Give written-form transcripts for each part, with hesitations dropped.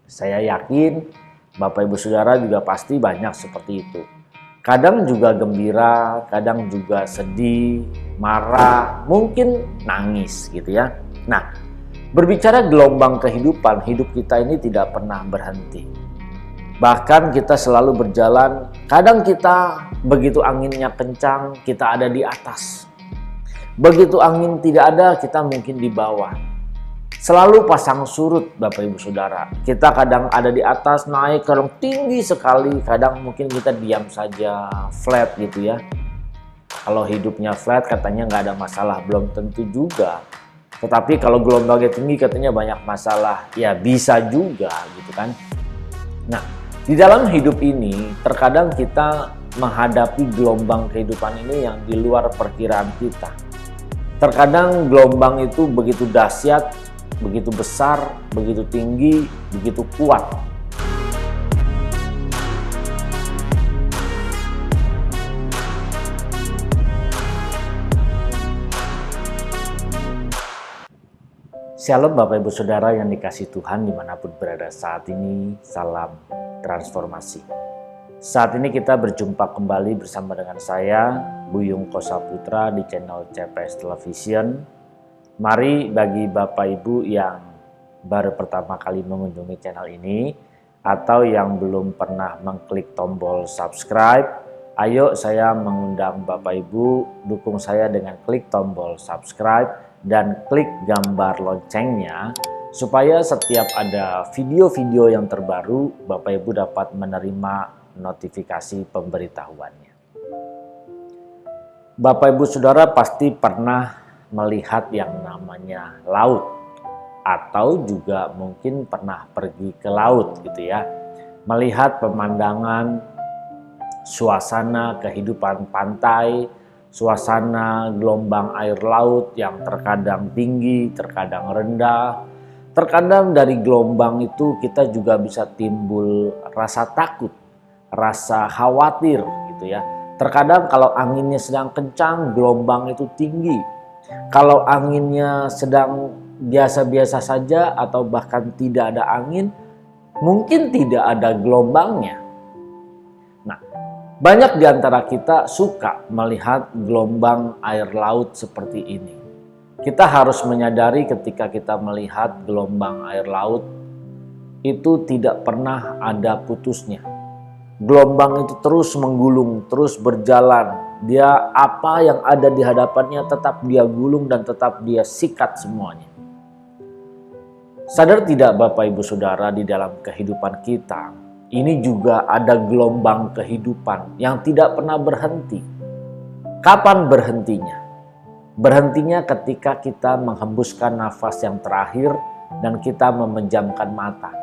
Saya yakin Bapak Ibu Saudara juga pasti banyak seperti itu. Kadang juga gembira, kadang juga sedih, marah, mungkin nangis gitu ya. Nah, berbicara gelombang kehidupan, hidup kita ini tidak pernah berhenti. Bahkan kita selalu berjalan, kadang kita begitu anginnya kencang, kita ada di atas. Begitu angin tidak ada, kita mungkin di bawah. Selalu pasang surut Bapak Ibu Saudara. Kita kadang ada di atas, naik, kadang tinggi sekali, kadang mungkin kita diam saja, flat gitu ya. Kalau hidupnya flat katanya nggak ada masalah, belum tentu juga. Tetapi kalau gelombangnya tinggi katanya banyak masalah, ya bisa juga gitu kan. Nah, di dalam hidup ini terkadang kita menghadapi gelombang kehidupan ini yang di luar perkiraan kita. Terkadang gelombang itu begitu dahsyat, begitu besar, begitu tinggi, begitu kuat. Shalom Bapak Ibu Saudara yang dikasihi Tuhan dimanapun berada saat ini, salam transformasi. Saat ini kita berjumpa kembali bersama dengan saya, Buyung Kosaputra di channel CPS Television. Mari bagi Bapak Ibu yang baru pertama kali mengunjungi channel ini atau yang belum pernah mengklik tombol subscribe, ayo saya mengundang Bapak Ibu dukung saya dengan klik tombol subscribe dan klik gambar loncengnya supaya setiap ada video-video yang terbaru Bapak Ibu dapat menerima notifikasi pemberitahuannya. Bapak Ibu Saudara pasti pernah melihat yang namanya laut atau juga mungkin pernah pergi ke laut gitu ya. Melihat pemandangan, suasana kehidupan pantai, suasana gelombang air laut yang terkadang tinggi, terkadang rendah. Terkadang dari gelombang itu kita juga bisa timbul rasa takut, rasa khawatir gitu ya. Terkadang kalau anginnya sedang kencang, gelombang itu tinggi. Kalau anginnya sedang biasa-biasa saja atau bahkan tidak ada angin, mungkin tidak ada gelombangnya. Nah, banyak di antara kita suka melihat gelombang air laut seperti ini. Kita harus menyadari ketika kita melihat gelombang air laut itu tidak pernah ada putusnya. Gelombang itu terus menggulung, terus berjalan. Dia apa yang ada di hadapannya tetap dia gulung dan tetap dia sikat semuanya. Sadar tidak Bapak Ibu Saudara di dalam kehidupan kita, ini juga ada gelombang kehidupan yang tidak pernah berhenti. Kapan berhentinya? Berhentinya ketika kita menghembuskan nafas yang terakhir dan kita memejamkan mata.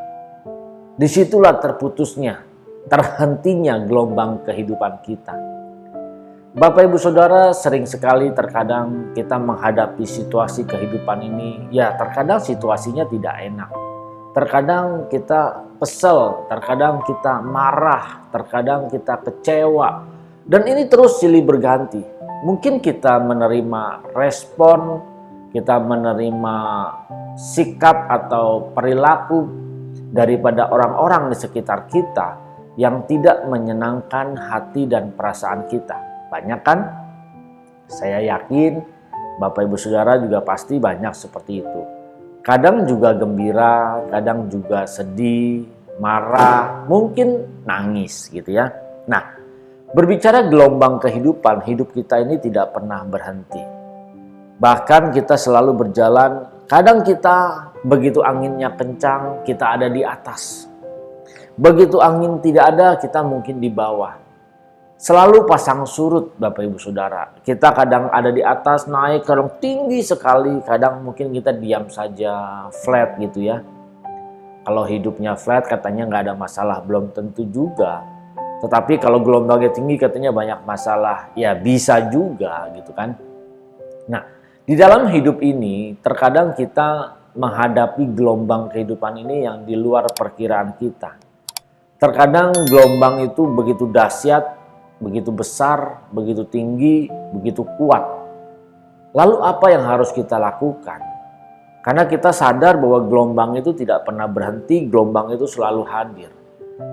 Disitulah terputusnya, terhentinya gelombang kehidupan kita. Bapak Ibu Saudara, sering sekali terkadang kita menghadapi situasi kehidupan ini, ya terkadang situasinya tidak enak. Terkadang kita kesel, terkadang kita marah, terkadang kita kecewa. Dan ini terus silih berganti. Mungkin kita menerima respon, kita menerima sikap atau perilaku daripada orang-orang di sekitar kita yang tidak menyenangkan hati dan perasaan kita. Banyak kan? Saya yakin Bapak Ibu Saudara juga pasti banyak seperti itu. Kadang juga gembira, kadang juga sedih, marah, mungkin nangis gitu ya. Nah, berbicara gelombang kehidupan, hidup kita ini tidak pernah berhenti. Bahkan kita selalu berjalan, kadang kita begitu anginnya kencang, kita ada di atas. Begitu angin tidak ada, kita mungkin di bawah. Selalu pasang surut Bapak Ibu Saudara. Kita kadang ada di atas, naik, kadang tinggi sekali, kadang mungkin kita diam saja, flat gitu ya. Kalau hidupnya flat katanya nggak ada masalah, belum tentu juga. Tetapi kalau gelombangnya tinggi katanya banyak masalah, ya bisa juga gitu kan. Nah, di dalam hidup ini terkadang kita menghadapi gelombang kehidupan ini yang di luar perkiraan kita. Terkadang gelombang itu begitu dahsyat, begitu besar, begitu tinggi, begitu kuat. Lalu apa yang harus kita lakukan? Karena kita sadar bahwa gelombang itu tidak pernah berhenti, gelombang itu selalu hadir.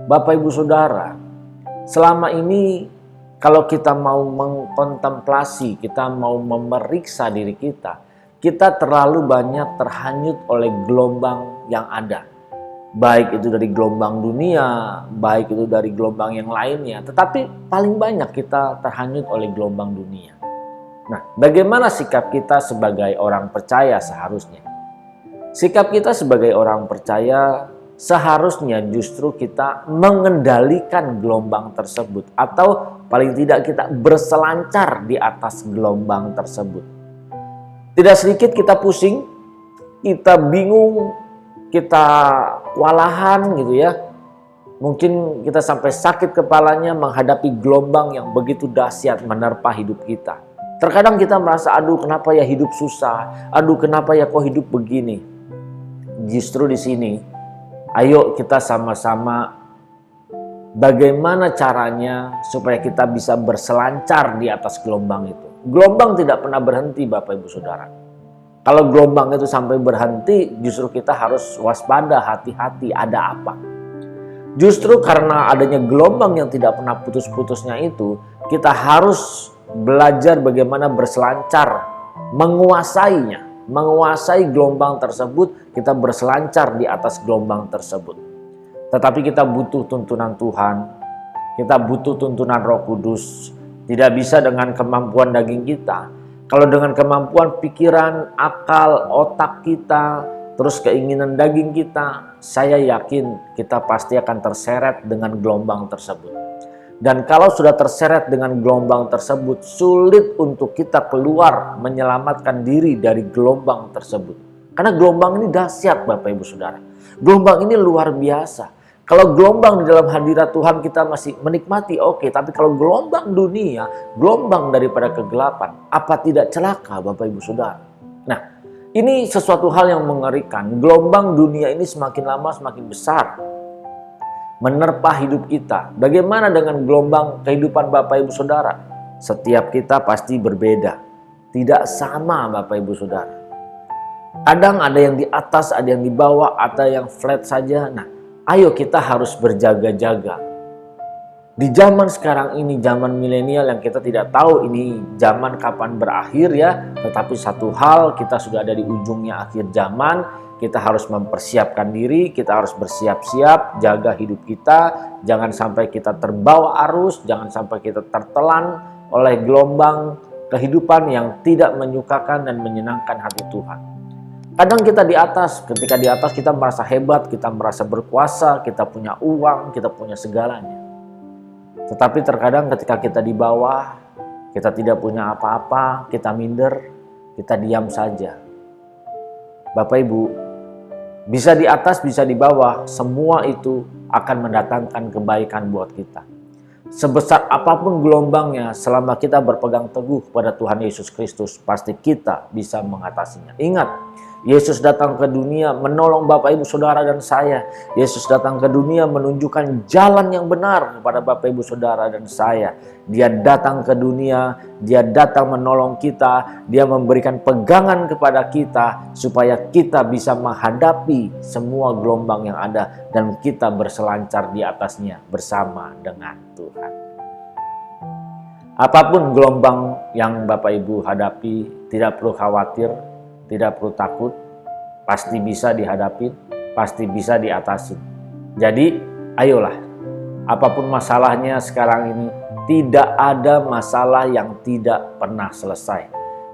Bapak Ibu Saudara, selama ini kalau kita mau mengkontemplasi, kita mau memeriksa diri kita terlalu banyak terhanyut oleh gelombang yang ada. Baik itu dari gelombang dunia, baik itu dari gelombang yang lainnya. Tetapi paling banyak kita terhanyut oleh gelombang dunia. Nah, bagaimana sikap kita sebagai orang percaya seharusnya? Sikap kita sebagai orang percaya seharusnya justru kita mengendalikan gelombang tersebut. Atau paling tidak kita berselancar di atas gelombang tersebut. Tidak sedikit kita pusing, kita bingung, kita kewalahan gitu ya. Mungkin kita sampai sakit kepalanya menghadapi gelombang yang begitu dahsyat menerpa hidup kita. Terkadang kita merasa, aduh kenapa ya hidup susah, aduh kenapa ya kok hidup begini. Justru di sini, ayo kita sama-sama bagaimana caranya supaya kita bisa berselancar di atas gelombang itu. Gelombang tidak pernah berhenti Bapak Ibu Saudara. Kalau gelombang itu sampai berhenti, justru kita harus waspada, hati-hati, ada apa. Justru karena adanya gelombang yang tidak pernah putus-putusnya itu, kita harus belajar bagaimana berselancar, menguasainya. Menguasai gelombang tersebut, kita berselancar di atas gelombang tersebut. Tetapi kita butuh tuntunan Tuhan, kita butuh tuntunan Roh Kudus. Tidak bisa dengan kemampuan daging kita. Kalau dengan kemampuan pikiran, akal, otak kita, terus keinginan daging kita, saya yakin kita pasti akan terseret dengan gelombang tersebut. Dan kalau sudah terseret dengan gelombang tersebut, sulit untuk kita keluar menyelamatkan diri dari gelombang tersebut. Karena gelombang ini dahsyat Bapak Ibu Saudara. Gelombang ini luar biasa. Kalau gelombang di dalam hadirat Tuhan kita masih menikmati, oke. Tapi kalau gelombang dunia, gelombang daripada kegelapan, apa tidak celaka Bapak Ibu Saudara? Nah, ini sesuatu hal yang mengerikan. Gelombang dunia ini semakin lama semakin besar menerpa hidup kita. Bagaimana dengan gelombang kehidupan Bapak Ibu Saudara? Setiap kita pasti berbeda. Tidak sama Bapak Ibu Saudara. Kadang ada yang di atas, ada yang di bawah, ada yang flat saja. Nah, ayo kita harus berjaga-jaga. Di zaman sekarang ini, zaman milenial yang kita tidak tahu ini zaman kapan berakhir ya. Tetapi satu hal, kita sudah ada di ujungnya akhir zaman. Kita harus mempersiapkan diri, kita harus bersiap-siap, jaga hidup kita. Jangan sampai kita terbawa arus, jangan sampai kita tertelan oleh gelombang kehidupan yang tidak menyukakan dan menyenangkan hati Tuhan. Kadang kita di atas, ketika di atas kita merasa hebat, kita merasa berkuasa, kita punya uang, kita punya segalanya. Tetapi terkadang ketika kita di bawah, kita tidak punya apa-apa, kita minder, kita diam saja. Bapak Ibu, bisa di atas, bisa di bawah, semua itu akan mendatangkan kebaikan buat kita. Sebesar apapun gelombangnya, selama kita berpegang teguh kepada Tuhan Yesus Kristus, pasti kita bisa mengatasinya. Ingat, Yesus datang ke dunia menolong Bapak Ibu Saudara dan saya. Yesus datang ke dunia menunjukkan jalan yang benar kepada Bapak Ibu Saudara dan saya. Dia datang ke dunia, dia datang menolong kita, dia memberikan pegangan kepada kita supaya kita bisa menghadapi semua gelombang yang ada dan kita berselancar di atasnya bersama dengan Tuhan. Apapun gelombang yang Bapak Ibu hadapi, tidak perlu khawatir, tidak perlu takut, pasti bisa dihadapi, pasti bisa diatasi. Jadi, ayolah, apapun masalahnya sekarang ini, tidak ada masalah yang tidak pernah selesai.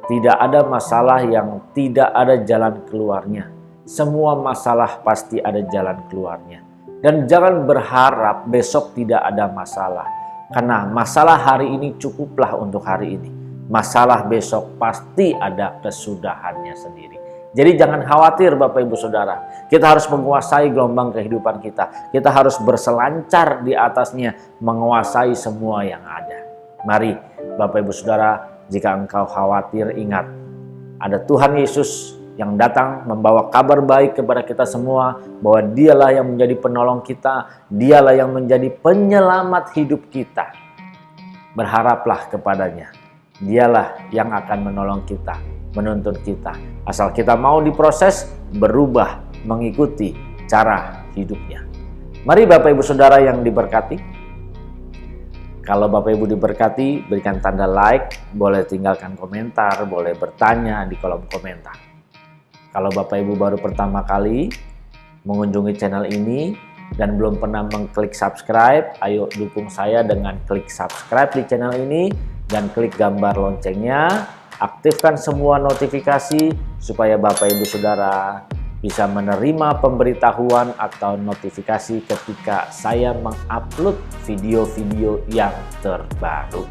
Tidak ada masalah yang tidak ada jalan keluarnya. Semua masalah pasti ada jalan keluarnya. Dan jangan berharap besok tidak ada masalah. Karena masalah hari ini cukuplah untuk hari ini. Masalah besok pasti ada kesudahannya sendiri. Jadi jangan khawatir Bapak Ibu Saudara. Kita harus menguasai gelombang kehidupan kita. Kita harus berselancar di atasnya, menguasai semua yang ada. Mari Bapak Ibu Saudara, jika engkau khawatir, ingat, ada Tuhan Yesus yang datang membawa kabar baik kepada kita semua, bahwa dialah yang menjadi penolong kita, dialah yang menjadi penyelamat hidup kita. Berharaplah kepadanya. Dialah yang akan menolong kita, menuntun kita. Asal kita mau diproses, berubah mengikuti cara hidupnya. Mari Bapak Ibu Saudara yang diberkati. Kalau Bapak Ibu diberkati, berikan tanda like, boleh tinggalkan komentar, boleh bertanya di kolom komentar. Kalau Bapak Ibu baru pertama kali mengunjungi channel ini dan belum pernah mengklik subscribe, ayo dukung saya dengan klik subscribe di channel ini dan klik gambar loncengnya, aktifkan semua notifikasi supaya Bapak Ibu Saudara bisa menerima pemberitahuan atau notifikasi ketika saya mengupload video-video yang terbaru.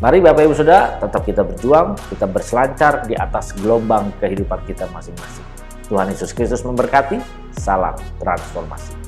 Mari Bapak Ibu Saudara, tetap kita berjuang, kita berselancar di atas gelombang kehidupan kita masing-masing. Tuhan Yesus Kristus memberkati, salam transformasi.